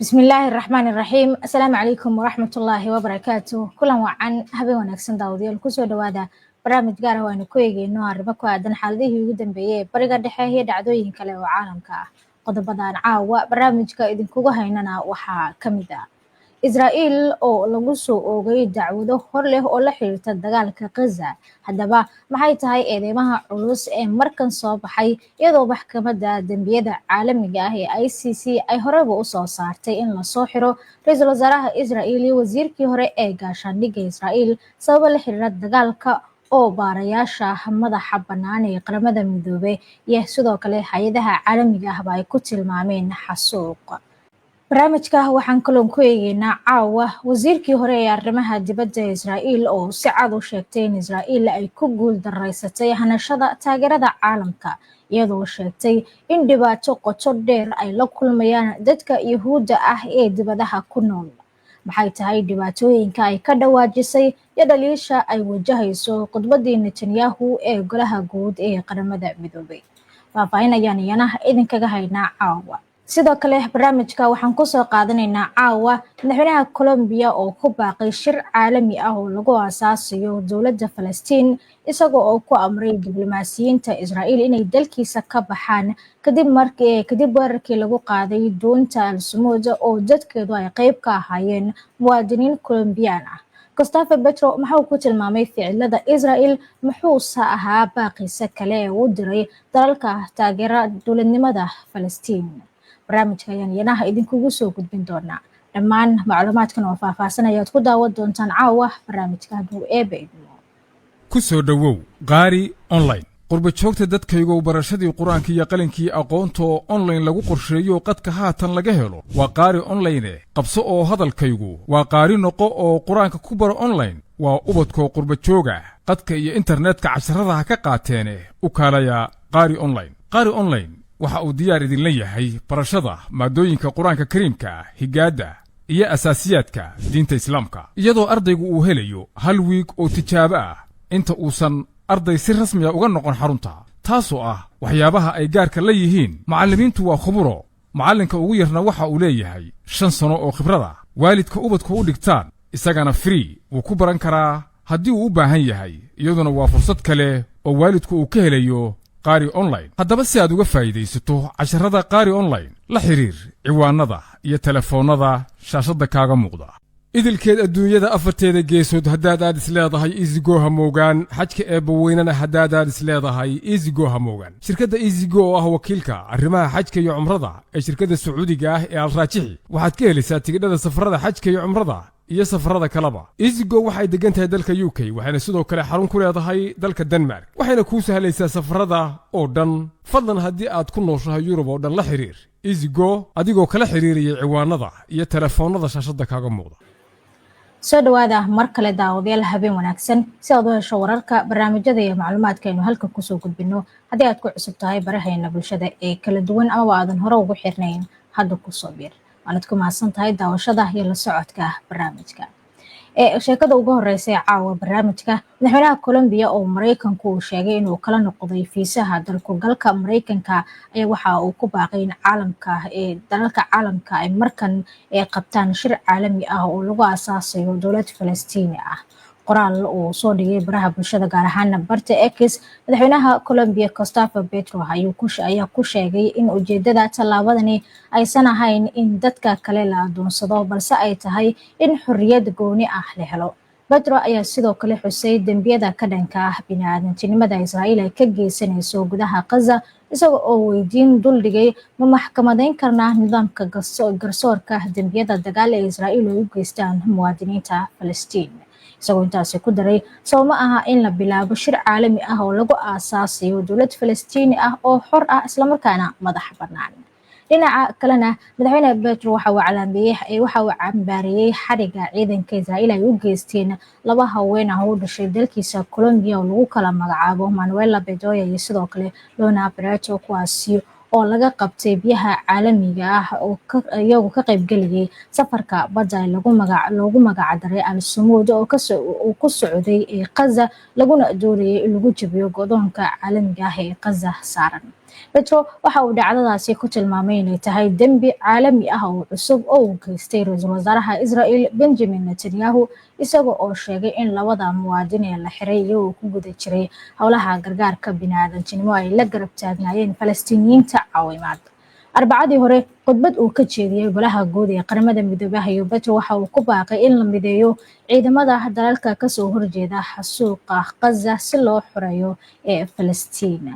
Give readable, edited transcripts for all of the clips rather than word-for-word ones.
بسم الله الرحمن الرحيم السلام عليكم ورحمة الله وبركاته كلا وعن هبي ونكسن داوديال الكسو دوادا برامج gaar ah aynu ku eegayno arrimo ku aadan xaaladihii ugu dambeeyay bariga dhexe iyo dhacdooyin kale oo caalamka ah qodobadan caawa barnaamijka idinkugu haynana waxaa ka mid ah Israa'iil oo lagu soo oogay dacwado hor leh oo la xiriirta dagaalka Gaza haddaba maxay tahay eedeymaha culus ee markan soo baxay iyadoo maxkamadda dambiyada caalamiga ah ee ICC ay horeba u soo saartay in la soo xiro ra'iisul wasaaraha Israa'iil iyo wasiirkii hore ee gaashaandhigga Israa'iil sabab la xiriira dagaalka oo baarayaasha madaxa bannaan ee qaramada midoobay iyo sidoo kale hay'adaha caalamiga ah ay ku tilmaameen xasuuq barnaamijka waxaan kaloon ku eegaynaa caawa wasiirkii hore ee arrimaha dibadda ee Israa'iil oo si cad u sheegtay in Israa'iil ay ku guul daraysatay hanashada taageerada caalamka iyadoo sheegtay in dhibaato qoto dheer ay la kulmayaan dadka Yuhuudda ah ee dibadaha ku nool maxay tahay dhibaatooyinka ay ka dhawaajisay iyo dhaliisha ay wajahayso khudbadii Netanyahu ee golaha guud ee qaramada midoobay faahfaahinayaan iyana idinkaga haynaa caawa sidoo kale barnaamijka waxaan ku soo qaadanaynaa caawa madaxweynaha Colombia oo ku baaqay shir caalami ah oo lagu aasaasiyo dowladda Falastiin isagoo oo ku amray diblomaasiyiinta Israa'iil inay dalkiisa ka baxaan kadib weerarkii lagu qaaday doonta Al-Sumuud oo dadkeedu ay qayb ka ahaayeen muwaadiniin Colombian ah Gustavo Petro maxuu ku tilmaamay ficilada Israa'iil muxuuse ahaa baaqiisa kale ee uu diray dalalka taageera dowladnimada Falastiin barnaamijka ayaan iyanaha idinkugu soo gudbin doonaa dhammaan macluumaadkan oo faahfaahsan ayaad ku daawan doontaan caawa barnaamijka hadduu eebe idmo ku soo dhowow qaari online qurba joogta dadkaygu barashadii qur-aanka iyo qalinkii aqoonta oo online lagu qorsheeyo qadka haatan laga helo waa qaari online qabso oo hadalkaygu waa qaari noqo oo qur-aanka ku baro online waa ubadkoo qurba jooga qadka iyo internetka casharada ha ka qaateene u kaalaya qaari online waxa uu diyaar idinla yahay barashada maadooyinka qur-aanka kariimka higaada iyo asaasiyaadka diinta islaamka iyadoo ardaygu uu helayo hal wiig oo tijaabo ah inta uusan arday si rasmi ah uga noqon xarunta taasoo ah waxyaabaha ay gaarka la yihiin macallimiintu waa khuburo macallinka ugu yarna waxa uu leeyahay 5 sano oo khibrada waalidka ubadku u dhigtaan isagana free wuu ku baran karaa haddii uu u baahan yahay iyaduna waa fursad kale oo waalidku uu ka helayo qaari online haddaba si aad uga faa'iidaysato casharada qaari online la xiriir ciwaanada iyo telefoonada shaashada kaaga muuqda idilkeed adduunyada afarteeda geesood haddaad aad isleedahay easygo ha moogaan xajka eebbaweynana haddaad aad isleedahay easygo ha moogaan shirkadda easygo oo ah wakiilka arrimaha xajka iyo cumrada ee shirkadda sacuudiga ah ee alraajixi waxaad ka helaysaa tigidhada safarada xajka iyo cumrada iyo safarada kalaba easygo waxay degan tahay dalka UK waxayna sidoo kale xarun ku leedahay dalka Denmark waxayna kuu sahlaysaa safarada oo dhan fadlan haddii aad ku nooshahay Yurub oo dhan la xiriir easygo adigoo kala xiriiraya ciwaanada iyo telefoonada shaashada kaaga muuqda soo dhawaada mar kale daawadayaal habeen wanaagsan si aad u hesho wararka barnaamijyada iyo macluumaadka aynu halka ku soo gudbino haddii aad ku cusub tahay baraheena bulshada ee kala duwan ama aadan hore ugu xirnayn hadda ku soo biir waanad ku mahadsan tahay daawashada iyo la socodka barnaamijka sheekada ugu horeysa ee caawa barnaamijka madaxweynaha Colombia oo Mareykanku uu sheegay inuu kala noqday fiisaha dalku galka Mareykanka ayaa waxa uu ku baaqay in dalalka caalamka ay markan qabtaan shir caalami ah oo lagu aasaasayo dowlad Falastiini ah qoraal uu soo dhigay baraha bulshada gaar ahaan barta X madaxweynaha Colombia Gustavo Petro ayaa ku sheegay in ujeedada tallaabadani aysan ahayn in dadka kale la adoonsado balse ay tahay in xorriyad gooni ah la helo Petro ayaa sidoo kale xusay dambiyada ka dhanka ah bini'aadantinimada Israa'iil ay ka geysanayso gudaha Gaza isagoo oo weydiin dul dhigay ma maxkamadeyn karnaa nidaamka garsoorka dambiyada dagaal ee Israa'iil ay u geystaan muwaadiniinta Falastiin isagoo intaasi ku daray sabab ma aha in la bilaabo shir caalami ah oo lagu aasaasayo dowlad Falastiini ah oo xor ah isla markaana madax bannaan dhinaca kalena madaxweyne Petro waxa uu cambaariyay xariga ciidanka Israa'iil ay u geysteen laba haween ah oo dhashay dalkiisa Colombia oo lagu kala magacaabo Manuela Bedoya iyo sidoo kale Lona Barreto kuwaasi oo laga qabtay biyaha caalamiga ah oo iyagu ka qayb galiyay safarka badda loogu magac daray Al-Sumuud oo ku socday Gaza laguna doonayay in lagu jabiyo go'doonka caalamiga ah ee Gaza saaran Petro waxa uu dhacdadaasi ku tilmaamay inay tahay dembi caalami ah oo cusub oo uu geystay ra'iisul wasaaraha Israel Benjamin Netanyahu isagoo oo sheegay in labada muwaadin ee la xiray iyagoo ku guda jiray howlaha gargaarka bini'aadantinimo ay la garab taagnaayeen Falastiiniyiinta caawimaad. Arbacadii hore khudbad uu ka jeediyay golaha guud ee qaramada midoobay iyo Petro waxa uu ku baaqay in la mideeyo ciidamada dalalka ka soo horjeeda xasuuqa Gaza si loo xoreeyo ee Falastiin.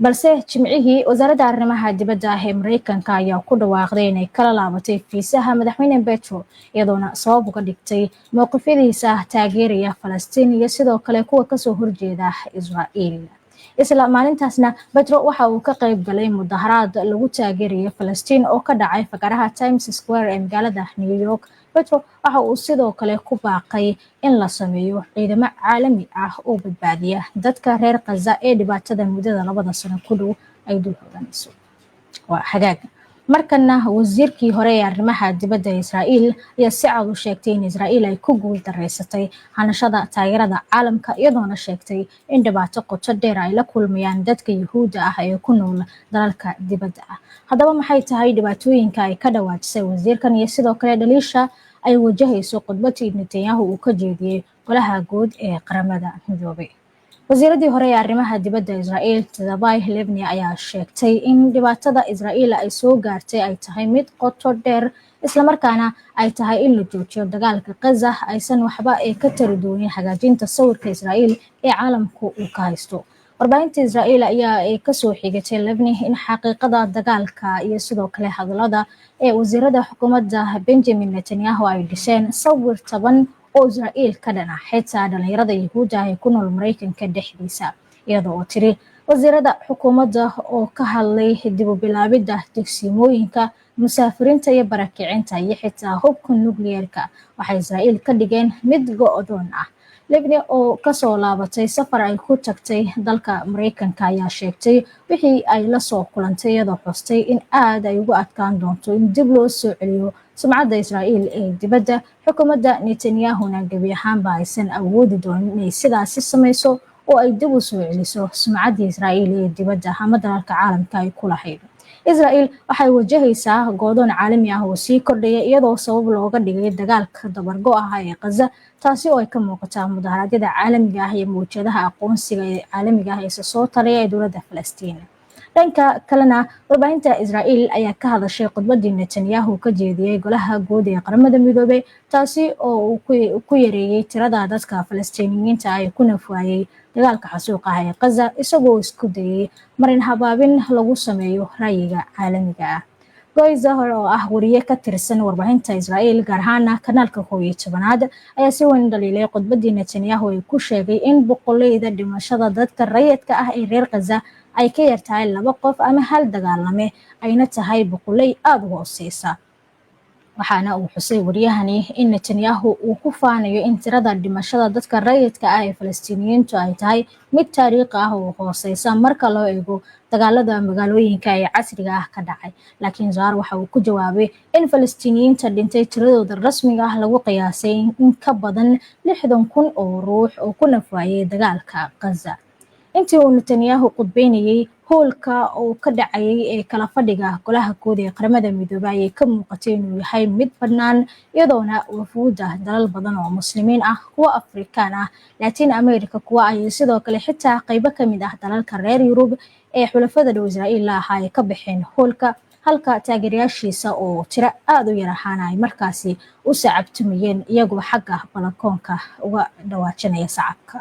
balse jimcihii wasaaradda arrimaha dibadda ee Mareykanka ayaa ku dhawaaqday inay kala laabatay fiisaha madaxweyne Petro iyadoona sabab uga dhigtay mowqifyadiisa taageeraya Falastiin iyo sidoo kale kuwa ka soo horjeeda Israa'iil. isla maalintaasna Petro waxa uu ka qayb galay mudaharaad lagu taageerayo Falastiin oo ka dhacay fagaraha Times Square ee magaalada New York. Petro waxa uu sidoo kale ku baaqay in la sameeyo ciidamo caalami ah oo badbaadiya dadka reer Gaza ee dhibaatada muddada 2 sano ku dhow ay dul hooganayso. waa hagaag markana wasiirkii hore ee arrimaha dibadda Israa'iil ayaa si cad u sheegtay in Israa'iil ay ku guul dareysatay hanashada taageerada caalamka iyadoona sheegtay in dhibaato qoto dheer ay la kulmayaan dadka Yuhuudda ah ee ku nool dalalka dibadda ah. Haddaba maxay tahay dhibaatooyinka ay ka dhawaajisay wasiirkan iyo sidoo kale dhaliisha ay wajahayso khudbadii Netanyahu uu ka jeediyay golaha guud ee qaramada midoobay. wasiiradii hore ee arrimaha dibadda Israa'iil Tzabai Livni ayaa sheegtay in dhibaatada Israa'iil ay soo gaartay ay tahay mid qoto dheer isla markaana ay tahay in la joojiyo dagaalka Gaza aysan waxba ka tari doonin hagaajinta sawirka Israa'iil ee caalamku uu ka haysto. warbaahinta Israa'iil ayaa ka soo xigatay Livni in xaqiiqada dagaalka iyo sidoo kale hadallada ee wasiirada xukuumadda Benjamin Netanyahu ay dhiseen sawir taban oo Israa'iil ka dhana xitaa dhalinyarada Yuhuudda ee ku nool Mareykanka dhexdiisa iyadoo tiri wasiirada xukuumadda oo ka hadlay dib u bilaabida degsimooyinka musaafiriinta iyo barakicinta iyo xitaa hubka nukliyeerka waxay Israa'iil ka dhigeen mid go'doon ah. Livni oo ka soo laabatay safar ay ku tagtay dalka Mareykanka ayaa sheegtay wixii ay la soo kulantay iyadoo xustay in aad ay ugu adkaan doonto in dib loo soo celiyo sumcadda Israa'iil ee dibadda. xukuumadda Netanyahuna gabi ahaanba aysan awoodi doonin inay sidaasi samayso oo ay dib u soo celiso sumcadda Israa'iil ee dibadda ama dalalka caalamka ay ku lahayd. Israa'iil waxay wajahaysaa go'doon caalami ah oo sii kordhaya iyadoo sabab looga dhigay dagaalka dabargo ah ee Gaza taasi oo ay ka muuqataa mudaharaadyada caalamiga ah iyo mowjadaha aqoonsiga ee caalamiga ah ee soo taraya ee dowladda Falastiin. dhanka kalena warbaahinta Israa'iil ayaa ka hadashay khudbadii Netanyahu ka jeediyay golaha guud ee qaramada midoobay taasi oo uu ku yareeyay tirada dadka Falastiiniyiinta ay ku nafwaayay dagaalka xasuuqa ah ee Gaza isagoo isku dayay marin habaabin lagu sameeyo ra'yiga caalamiga ah. Guy Zahar oo ah wariye ka tirsan warbaahinta Israa'iil gaar ahaan kanaalka 11aad ayaa si weyn dhaliilay khudbadii Netanyahu ee ku sheegay in boqolleyda dhimashada dadka rayidka ah ee reer Gaza ay ka yartahay 2 qof ama hal dagaalame ayna tahay boqolley aad u hooseysa. waxaana uu xusay wariyahani in Netanyahu uu ku faanayo in tirada dhimashada dadka rayidka ah ee Falastiiniyiintu ay tahay mid taariikhi ah oo hooseysa marka loo eego dagaalada magaalooyinka ee casriga ah ka dhacay. laakiin Zahar waxa uu ku jawaabay in Falastiiniyiinta dhintay tiradooda rasmiga ah lagu qiyaasay in ka badan 60,000 oo ruux oo ku nafwaayay dagaalka Gaza. intii uu Netanyahu khudbeynayay hoolka oo ka dhacayay ee kala fadhiga golaha guud ee qaramada midoobay ay ka muuqatay inuu yahay mid bannaan iyadoona wafuudda dalal badan oo muslimiin ah kuwa Afrikaan ah Latin America kuwa ay sidoo kale xitaa qaybo ka mid ah dalalka reer Yurub ee xulafada dhow Israa'iil ay ka baxeen hoolka halka taageerayaashiisa oo tiro aad u yar ahaan ay markaasi u sacabtumayeen iyagoo xagga balakoonka uga dhawaajinaya sacabka.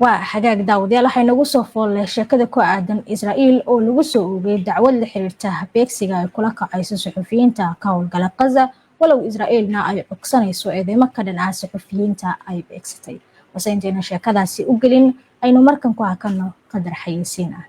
waa hagaag daawadayaal waxay nagu soo foolay sheekada ku aadan Israa'iil oo lagu soo oogay dacwad la xiriirta beegsiga ay kula kacayso suxufiyiinta ka howlgala Gaza walow Israa'iilna ay codsanayso eedeymo ka dhan ah suxufiyiinta ay beegsatay. wasaynteena sheekadaasi u gelin aynu markan ku hakano qadar xayeysiin ah.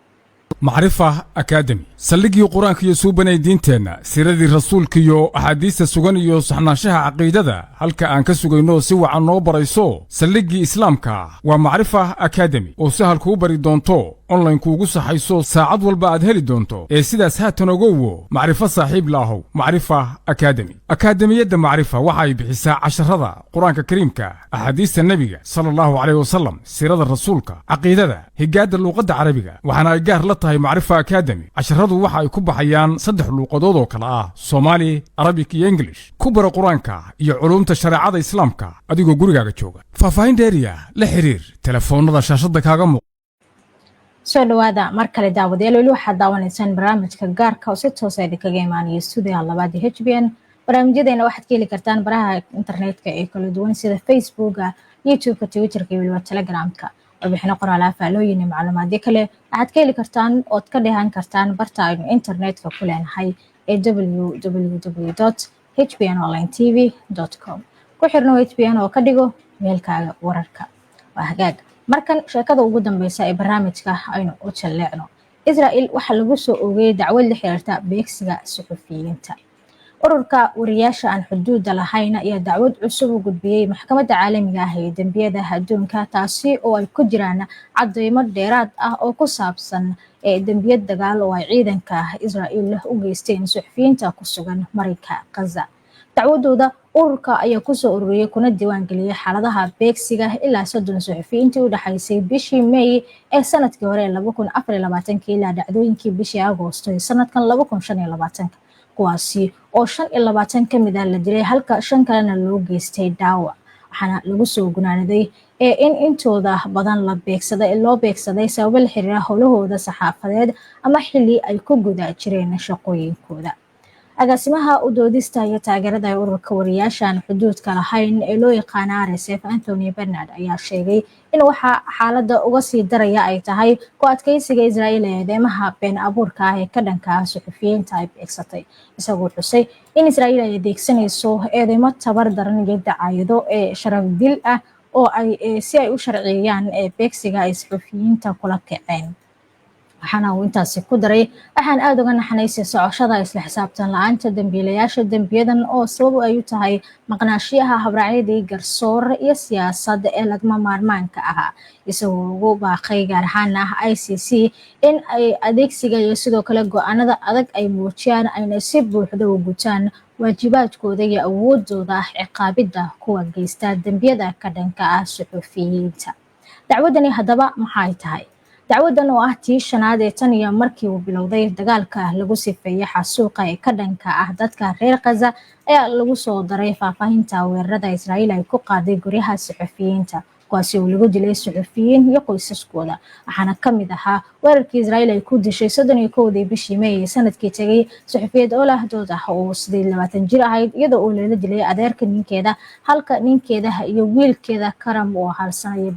macrifa academy saldhigii quraanka iyo suubanay diinteenna siradii rasuulka iyo axaadiista sugan iyo saxnaanshaha caqiidada halka aan ka sugayno si wacan noo barayso saldhigii islaamka waa macrifa academy oo sahal kuu bari doonto online kuugu saxayso saacad walba aad heli doonto ee sidaas haatan ogowo macrifo saaxiib laahow macrifa academy akaademiyadda macrifa waxa ay bixisaa casharada quraanka kariimka axaadiista nabiga sallallahu alayhi wasallam sirada rasuulka caqiidada higaada luqadda carabiga waxaana ay gaar la tahay macrifa academy casharadu waxa ay ku baxayaan 3 luqadood oo kala ah Soomaali Arabic iyo English ku baro quraanka iyo culumta shariicada islaamka adigoo gurigaaga jooga faafahin dheeriya la xiriir telefoonada shaashada kaaga muuqda soo dhawaada mar kale daawadayaal weli waxaad daawanaysaan barnaamijka gaarka oo si toos ah kaga imaanaya studio labaad ee HBN barnaamijyadeena waxaad ka heli kartaan baraha internetka ee kala duwan sida Facebook-ga YouTube-ka Twitter-ka iyo Telegram-ka warbixino qoraal faalooyin iyo macluumaadyo kale waxaad ka heli kartaan oo ka dheehan kartaan barta aynu internetka ku leenahay ee www.hbnonlinetv.com ku xirno HBN oo ka dhigo meelkaaga wararka waa hagaag markan sheekada ugu dambaysa ee barnaamijka aynu u jaleecno Israel waxa lagu soo oogay dacwad la xiriirta beegsiga suxufiyiinta ururka wariyaasha aan xuduud lahayn ayaa dacwad cusub u gudbiyay maxkamadda caalamiga ah ee dambiyada adduunka taasi oo ay ku jiraan cadeymo dheeraad ah oo ku saabsan dambiyad dagaal oo ay ciidanka Israel u geysteen suxufiyiinta ku sugan marinka Gaza dacwadooda ururka ayaa ku soo ururiyay kuna diiwaan geliyay xaaladaha beegsiga ilaa 30 suxufiyiintii u dhaxaysay bishii May ee sanadkii hore 2024 ilaa dhacdooyinkii bishii Agoosto ee sanadkan 2025 kuwaasi oo 25 kamid ah la dilay halka 5 kalena loo geystay dhaawac waxaana lagu soo gunaanaday in intooda badan loo beegsaday sabab la xiriira howlahooda saxaafadeed ama xilli ay ku guda jireen shaqooyinkooda agaasimaha u doodista iyo taageerada ururka wariyaashan xuduudka lahayn ee loo yaqaan RSF Anthony Bernard ayaa sheegay in waxa xaaladda uga sii daraya ay tahay ku adkaysiga Israel ee eedeymaha been abuurka ah ee ka dhanka ah suxufiyiinta ay beegsatay isagoo xusay in Israel ay adeegsanayso eedeymo tabar daran iyo dacaayado ee sharaf dil ah oo ay si ay u sharciyaan beegsiga ay suxufiyiinta kula kaceen waxaana uu intaasi ku daray waxaan aad uga naxanaysay socoshada isla xisaabtan la'aanta dambiilayaasha dambiyadan oo sabab ay u tahay maqnaashiyaha habraacyadii garsoor iyo siyaasad ee lagama maarmaanka ahaa isagoo ugu baaqay gaar ahaan ICC in ay adeegsiga iyo sidoo kale go'aanada adag ay muujiyaan ayna si buuxda u gutaan waajibaadkooda iyo awoodooda ciqaabida kuwa geysta dambiyada ka dhanka ah suxufiyiinta dacwadani haddaba maxay tahay dacwadan oo ah tii shanaad ee tan iyo markii uu bilowday dagaalka lagu sifeeyay xasuuqa ee ka dhanka ah dadka reer Gaza ayaa lagu soo daray faafahinta weerarada Israel ay ku qaaday guryaha suxufiyiinta kuwaasi oo lagu dilay suxufiyiin iyo qoysaskooda waxaana kamid ahaa weerarkii Israel ay ku dishay 31 bishii May sanadkii tagay suxufiyad Olah Doodah oo 28 jir ahayd iyadoo uu la dilay adeerka ninkeeda halka ninkeeda iyo wiilkeeda Karam oo hal sano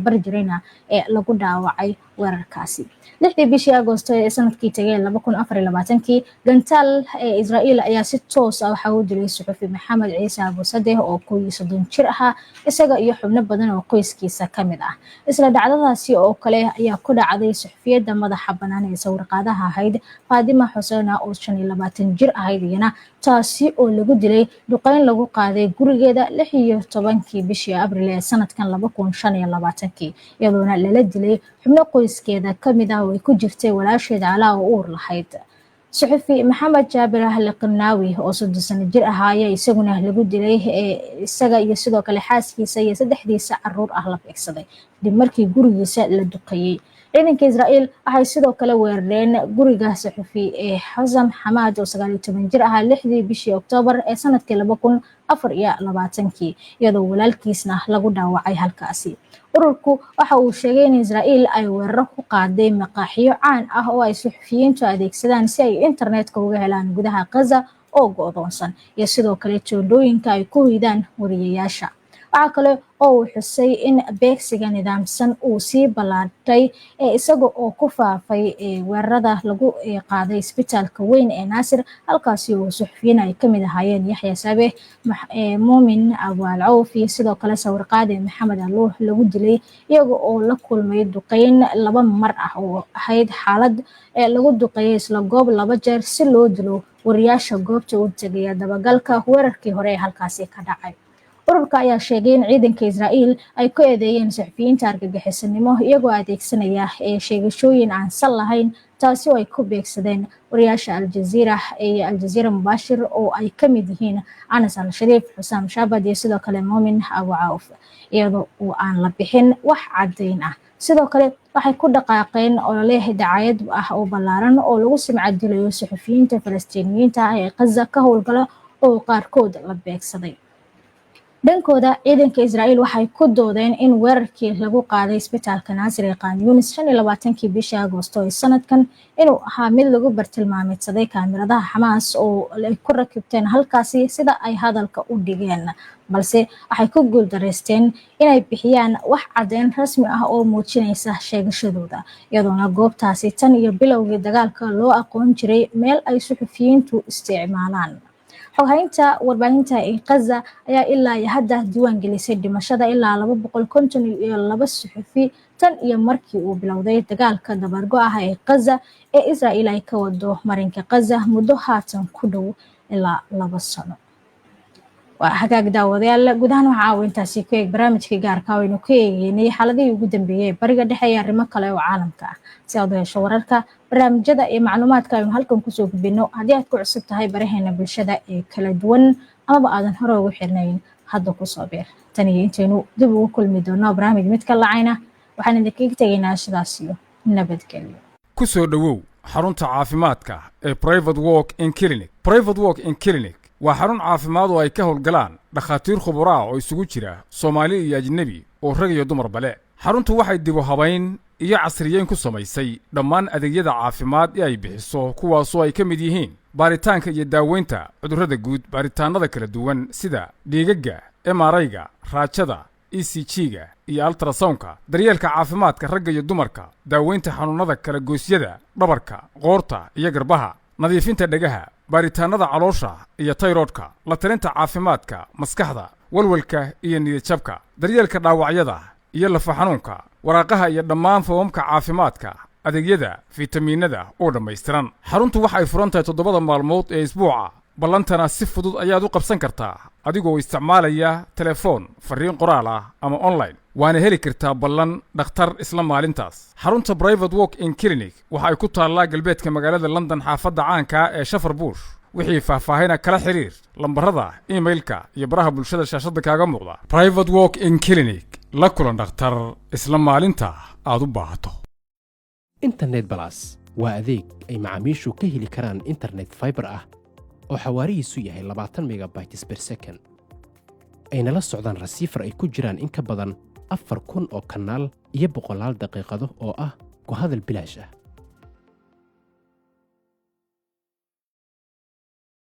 bar jirayna ee lagu dhaawacay weerarkaasi 6 bishii Agoosto ee sanadkii tagay 2024 gantaal ee Israel ayaa si toos ah waxa uu dilay suxufi Maxamed Ciise Abu Sadeh oo 30 jir ahaa isaga iyo xubno badan oo qoyskiisa kamid ah isla dhacdadaasi oo kale ayaa ku dhacday suxufiyada madaxa banaan ee sawirqaadaha ahayd Faadima Xuseen oo 25 jir ahayd iyana taasi oo lagu dilay duqeyn lagu qaaday gurigeeda 16 bishii Abriil ee sanadkan 2025 iyadoo la dilay xubno qoyskeeda kamid ah oo ay ku jirtay walaasheed Alaa oo uur lahayd suxufi Maxamed Jaabir Al-Qinaawi oo 30 sano jir ahaa isaguna lagu dilay isaga iyo sidoo kale xaaskiisa iyo saddexdiisa caruur ah la beegsaday dib markii gurigiisa la duqeeyay ciidanka Israel waxay sidoo kale weerareen guriga suxufi Xasam Xamaad oo 19 jir ahaa 6 bishii Oktoobar ee sanadkii 2024 iyadoo walaalkiisna lagu dhaawacay halkaasi ururku waxa uu sheegay in Israel ay weerar ku qaaday maqaaxiyo caan ah oo ay suxufiyiintu adeegsadaan si ay internetka uga helaan gudaha Gaza oo go'doonsan iyo sidoo kale joodooyinka ay ku hidaan wariyayaasha waxa kale oo uu xusay in beegsiga nidaamsan uu sii balaadhay isaga oo ku faafay weerarada lagu qaaday isbitaalka weyn ee Naasir halkaasi oo suxufiyiin ay kamid ahaayeen Yaxya Sabe Muumin Awaal Cawf iyo sidoo kale sawirqaade Maxamed Aluux lagu dilay iyaga oo la kulmay duqeyn 2 mar ah oo ahayd xaalad lagu duqeeyay isla goob 2 jeer si loo dilo wariyaasha goobta u tagay dabagalka weerarkii hore halkaasi ka dhacay ururka ayaa sheegay in ciidanka Israa'iil ay ku eedeeyeen saxafiyiinta argagixisanimo iyagoo adeegsanaya sheegashooyin aan sal lahayn taasi oo ay ku beegsadeen wariyaasha Al Jazeera Mubashir oo ay ka mid yihiin Anas Al-Shariif, Xusaam Shaabad iyo sidoo kale Muumin Abu Caawf iyadoo aan la bixin wax caddayn ah. sidoo kale waxay ku dhaqaaqeen olole dacaayad ah oo ballaaran oo lagu sumcad dilayo saxafiyiinta Falastiiniyiinta ah ee Gaza ka howlgala oo qaarkood la beegsaday. dhankooda ciidanka Israa'iil waxay ku doodeen in weerarkii lagu qaaday isbitaalka Naasir ee Khan Yunis 25kii bishii Agoosto ee sanadkan inuu ahaa mid lagu bartilmaameedsaday kaamiradaha Xamaas oo ay ku rakibteen halkaasi sida ay hadalka u dhigeen, balse waxay ku guuldareysteen inay bixiyaan wax caddeyn rasmi ah oo muujinaysa sheegashadooda, iyadoona goobtaasi tan iyo bilowgii dagaalka loo aqoon jiray meel ay suxufiyiintu isticmaalaan. xoghaynta warbaahinta ee Gaza ayaa ilaa hadda diiwaan gelisay dhimashada ilaa 252 suxufi tan iyo markii uu bilowday dagaalka dabargo ah ee Gaza ee Israa'iil ay ka wado marinka Gaza muddo haatan ku dhow ilaa 2 sano. waa hagaag daawadayaal gudahaan waxa uu intaasi ku eeg barnaamijkii gaarka ah oo aynu ku eegeynay xaaladihii ugu dambeeyay ee bariga dhexe iyo arrimo kale oo caalamka ah. si aad u hesho wararka, barnaamijyada iyo macluumaadka aynu halkan kusoo gudbino haddii aad ku cusub tahay baraheena bulshada ee kala duwan amaba aadan hore ugu xirnayn hadda kusoo beer. tan iyo intaynu dib ugu kulmi doono barnaamij mid ka lacayna waxaan idinkaga tegaynaa sidaas iyo nabadgelyo. ku soo dhowow xarunta caafimaadka ee Private Walk in Clinic. Private Walk in Clinic waa xarun caafimaad oo ay ka howlgalaan dhakhaatiir khubaro ah oo isugu jira Soomaali iyo ajnabi oo rag iyo dumar bale. xaruntu waxay dib u habayn iyo casriyeyn ku samaysay dhammaan adeegyada caafimaad ee ay bixiso, kuwaasoo ay ka mid yihiin baaritaanka iyo daaweynta cudurrada guud, baaritaanada kala duwan sida dhiigagga, MRI-ga, raajada, ECG-ga iyo ultrasound-ka, daryeelka caafimaadka ragga iyo dumarka, daaweynta xanuunada kala goosyada, dhabarka, qoorta iyo garbaha, nadiifinta dhagaha, baaritaanada caloosha iyo tayroodhka, la talinta caafimaadka maskaxda, walwalka iyo niyadjabka, daryeelka dhaawacyada iyo lafa xanuunka, waraaqaha iyo dhammaan foomamka caafimaadka, adeegyada fitamiinada oo dhammaystiran. xaruntu waxay furan tahay 7 maalmood ee isbuuca, ballantana si fudud ayaad u qabsan kartaa adigoo isticmaalaya telefoon, fariin qoraal ah ama online, waana heli kartaa ballan dhakhtar isla maalintaas. xarunta Private Walk in Clinic waxa ay ku taallaa galbeedka magaalada London, xaafadda caanka ee Shafar Bush. wixii faahfaahina kala xiriir lambarada emailka iyo baraha bulshada shaashada kaaga muuqda. Private Walk in Clinic, la kulan dhakhtar isla maalinta aad u baahato. internet plus waa adeeg ay macaamiishu ka heli karaan internet fiber ah oo xawaarihiisu yahay 20 megabytes per second, ayna la socdaan rasiifar ay ku jiraan in ka badan 4,000 oo kanaal iyo 100 daqiiqado oo ah ku hadal bilaash ah.